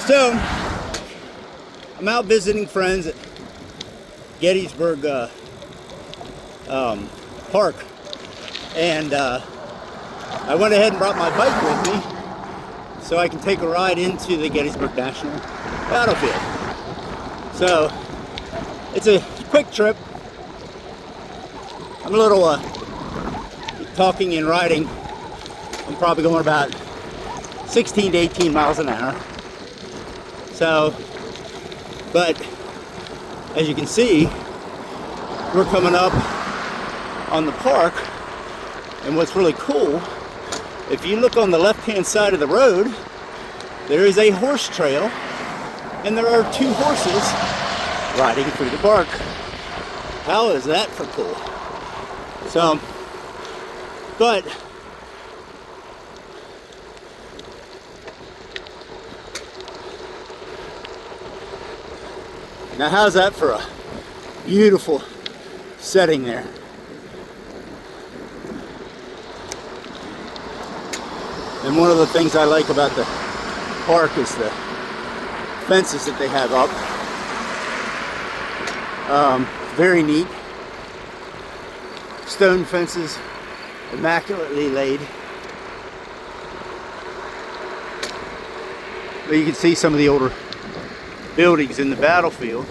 So, I'm out visiting friends at Gettysburg Park, and I went ahead and brought my bike with me so I can take a ride into the Gettysburg National Battlefield. So, it's a quick trip. I'm a little talking and riding. I'm probably going about 16 to 18 miles an hour. So, but as you can see, we're coming up on the park, and what's really cool, if you look on the left-hand side of the road, there is a horse trail, and there are 2 horses riding through the park. How is that for cool? So, but now how's that for a beautiful setting there? And one of the things I like about the park is the fences that they have up. Very neat. Stone fences, immaculately laid. But you can see some of the older buildings in the battlefield.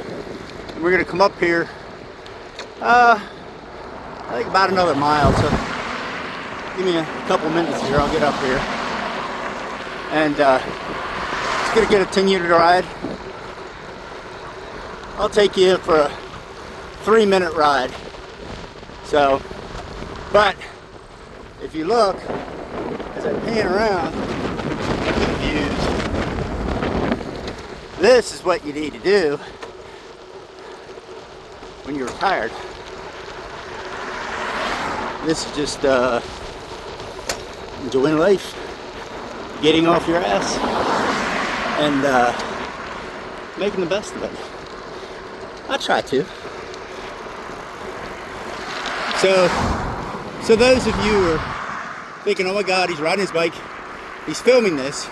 And we're going to come up here, I think about another mile, so give me a couple minutes here, I'll get up here. And it's going to get a 10-unit ride. I'll take you for a 3-minute ride. So, but if you look, as I pan around, look at the views. This is what you need to do when you're retired. This is just enjoying life, getting off your ass, and making the best of it. I try to. So those of you who are thinking, oh my God, he's riding his bike, he's filming this,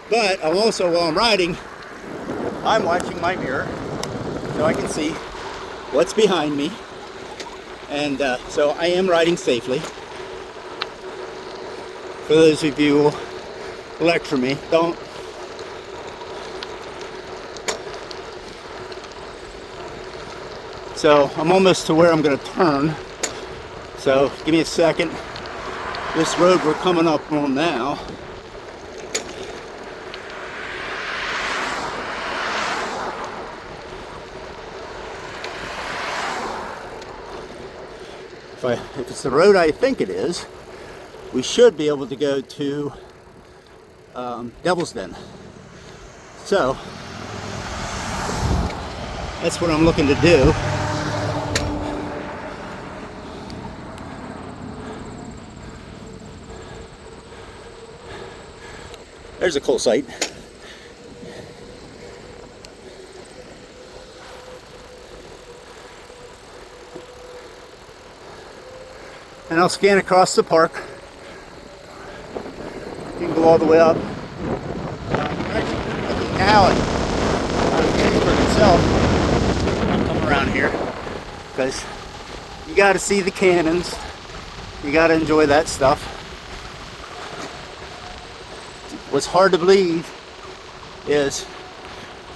but I'm also, while I'm riding, I'm watching my mirror so I can see what's behind me, and so I am riding safely. For those of you who will lecture me, don't. So I'm almost to where I'm going to turn. So give me a second. This road we're coming up on now, if it's the road I think it is, we should be able to go to Devil's Den. So that's what I'm looking to do. There's a cool sight. And I'll scan across the park. You can go all the way up. Actually, looking now at Gettysburg itself. I'll come around here because you got to see the cannons. You got to enjoy that stuff. What's hard to believe is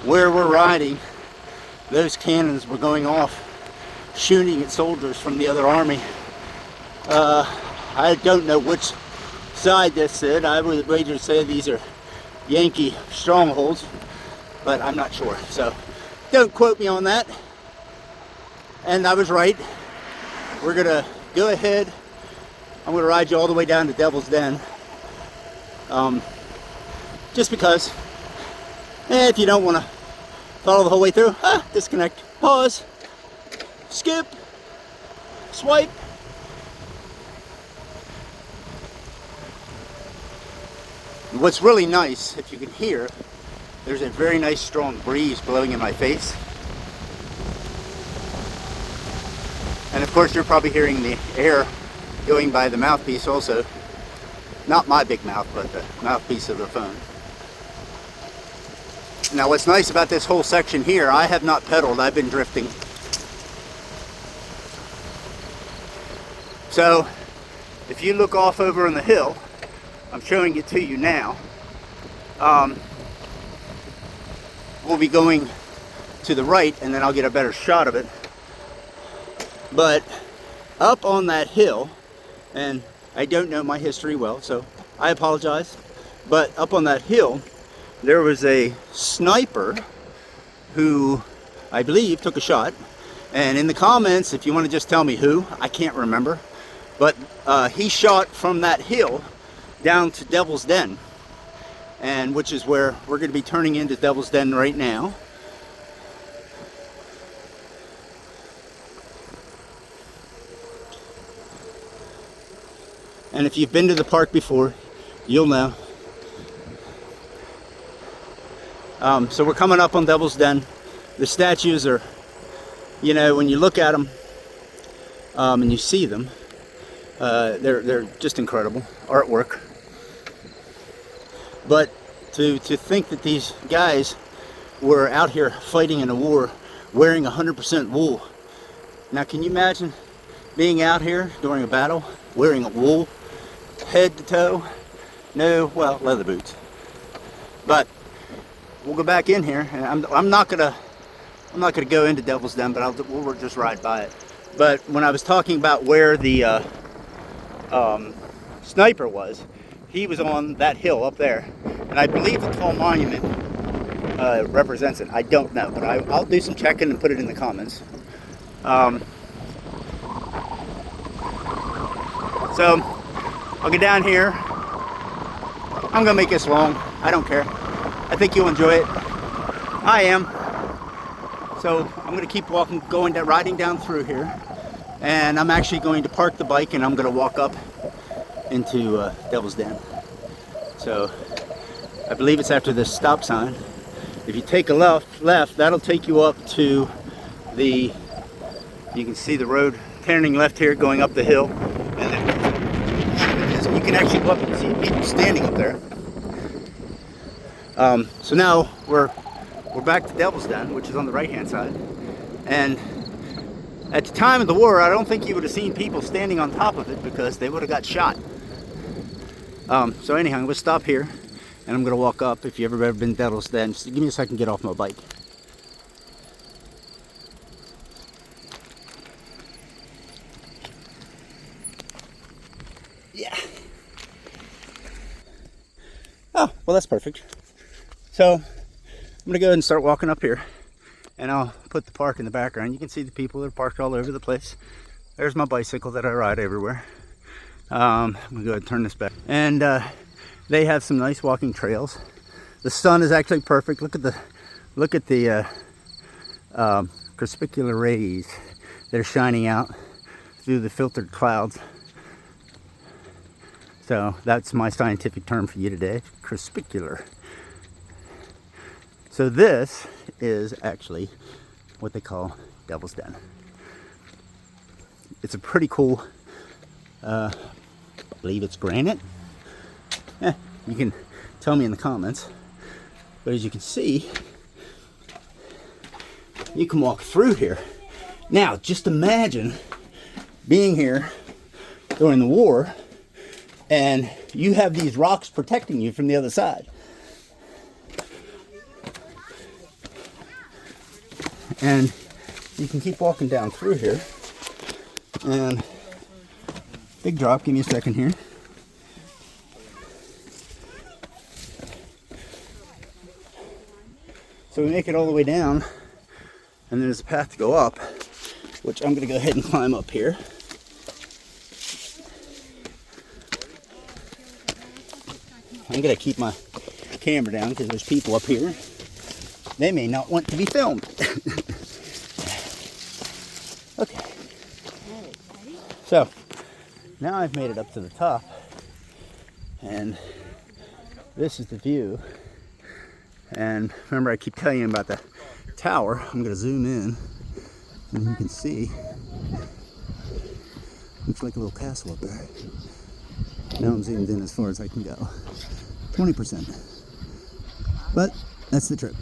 where we're riding, those cannons were going off, shooting at soldiers from the other army. I don't know which side this is. I would wager say these are Yankee strongholds, but I'm not sure. So don't quote me on that. And I was right. We're gonna go ahead. I'm gonna ride you all the way down to Devil's Den. Just because, if you don't want to follow the whole way through, disconnect, pause, skip, swipe. What's really nice, if you can hear, there's a very nice strong breeze blowing in my face. And of course you're probably hearing the air going by the mouthpiece also. Not my big mouth, but the mouthpiece of the phone. Now what's nice about this whole section here, I have not pedaled, I've been drifting. So if you look off over on the hill, I'm showing it to you now, we'll be going to the right and then I'll get a better shot of it. But up on that hill, and I don't know my history well, so I apologize, but up on that hill there was a sniper who I believe took a shot, and in the comments, if you want to just tell me who, I can't remember, but he shot from that hill down to Devil's Den, and which is where we're going to be turning into Devil's Den right now. And if you've been to the park before, you'll know. So we're coming up on Devil's Den. The statues are, you know, when you look at them and you see them, they're just incredible artwork. But to think that these guys were out here fighting in a war wearing 100% wool. Now can you imagine being out here during a battle wearing a wool head to toe? No, well, leather boots. But we'll go back in here, and I'm not gonna go into Devil's Den, but we'll just ride by it. But when I was talking about where the sniper was, he was on that hill up there, and I believe the tall monument represents it. I don't know, but I'll do some checking and put it in the comments. So I'll get down here. I'm gonna make this long. I don't care. I think you'll enjoy it. I am. So I'm gonna keep walking, riding down through here, and I'm actually going to park the bike and I'm gonna walk up into Devil's Den. So I believe it's after this stop sign. If you take a left, that'll take you up to the. You can see the road turning left here, going up the hill, and then you can actually go up and see people standing up there. So now we're back to Devil's Den, which is on the right-hand side. And at the time of the war, I don't think you would have seen people standing on top of it because they would have got shot. So anyhow, I'm going to stop here and I'm going to walk up. If you've ever been to Devil's Den, just give me a second to get off my bike. Yeah. Oh, well, that's perfect. So I'm going to go ahead and start walking up here, and I'll put the park in the background. You can see the people that are parked all over the place. There's my bicycle that I ride everywhere. I'm going to go ahead and turn this back. And they have some nice walking trails. The sun is actually perfect. Look at the crepuscular rays that are shining out through the filtered clouds. So that's my scientific term for you today, crepuscular. So this is actually what they call Devil's Den. It's a pretty cool, I believe it's granite. You can tell me in the comments. But as you can see, you can walk through here. Now, just imagine being here during the war and you have these rocks protecting you from the other side. And you can keep walking down through here. And big drop, give me a second here. So we make it all the way down, and there's a path to go up, which I'm going to go ahead and climb up here. I'm going to keep my camera down because there's people up here. They may not want to be filmed. Okay. So, now I've made it up to the top, and this is the view. And remember, I keep telling you about the tower. I'm going to zoom in, and you can see, looks like a little castle up there. Now I'm zoomed in as far as I can go. 20%. But that's the trip.